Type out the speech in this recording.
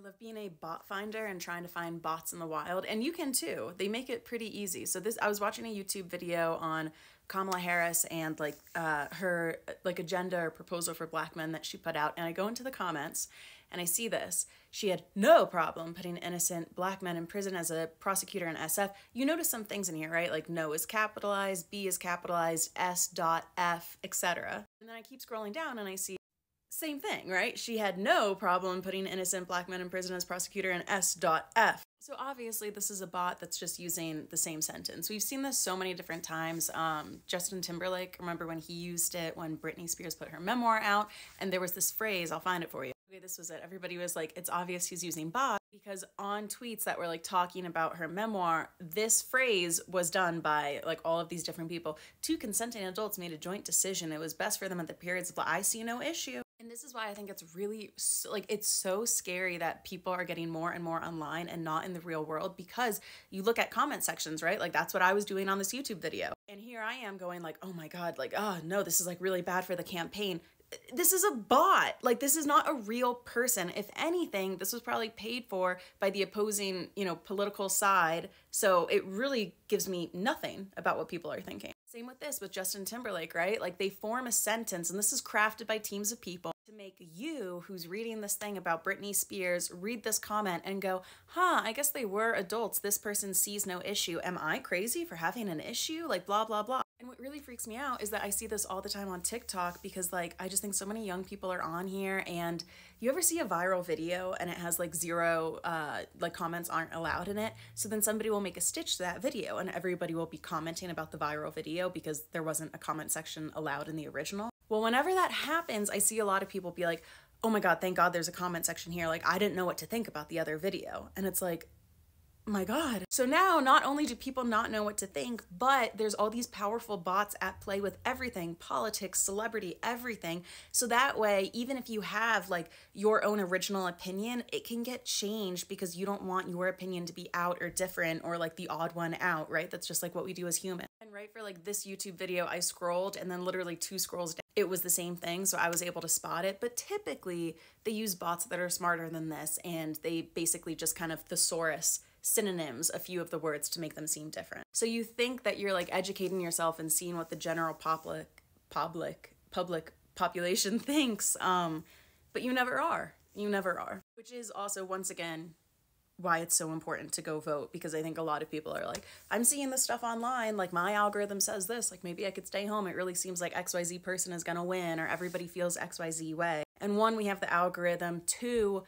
love being a bot finder and trying to find bots in the wild, and you can too. They make it pretty easy. So I was watching a YouTube video on Kamala Harris and her agenda or proposal for black men that she put out, and I go into the comments and I see this. She had no problem putting innocent black men in prison as a prosecutor in SF. You notice some things in here, right? Like no is capitalized, B is capitalized, S.F, etc. And then I keep scrolling down and I see same thing, right? She had no problem putting innocent black men in prison as prosecutor in S.F. So obviously this is a bot that's just using the same sentence. We've seen this so many different times. Justin Timberlake, remember when he used it when Britney Spears put her memoir out, and there was this phrase, I'll find it for you. Okay, this was it. Everybody was like, it's obvious he's using bot, because on tweets that were like talking about her memoir, this phrase was done by like all of these different people. Two consenting adults made a joint decision. It was best for them at the periods of I see no issue. And this is why I think it's really, like, it's so scary that people are getting more and more online and not in the real world, because you look at comment sections, right? Like, that's what I was doing on this YouTube video. And here I am going like, oh my God, like, oh no, this is like really bad for the campaign. This is a bot. Like, this is not a real person. If anything, this was probably paid for by the opposing, political side. So it really gives me nothing about what people are thinking. Same with this, with Justin Timberlake, right? Like, they form a sentence, and this is crafted by teams of people to make you, who's reading this thing about Britney Spears, read this comment and go, huh, I guess they were adults. This person sees no issue. Am I crazy for having an issue? Like, blah, blah, blah. And what really freaks me out is that I see this all the time on TikTok, because like, I just think so many young people are on here, and you ever see a viral video and it has like zero, comments aren't allowed in it. So then somebody will make a stitch to that video and everybody will be commenting about the viral video because there wasn't a comment section allowed in the original. Well, whenever that happens, I see a lot of people be like, oh my God, thank God there's a comment section here. Like, I didn't know what to think about the other video. And it's like, my God. So now not only do people not know what to think, but there's all these powerful bots at play with everything, politics, celebrity, everything. So that way, even if you have like your own original opinion, it can get changed because you don't want your opinion to be out or different or like the odd one out, right? That's just like what we do as humans. And right, for like this YouTube video, I scrolled and then literally 2 scrolls down, it was the same thing. So I was able to spot it. But typically they use bots that are smarter than this, and they basically just kind of thesaurus synonyms a few of the words to make them seem different. So you think that you're like educating yourself and seeing what the general public population thinks, but you never are. You never are. Which is also, once again, why it's so important to go vote, because I think a lot of people are like, I'm seeing this stuff online, like my algorithm says this, like maybe I could stay home. It really seems like XYZ person is gonna win, or everybody feels XYZ way. And 1, we have the algorithm. 2,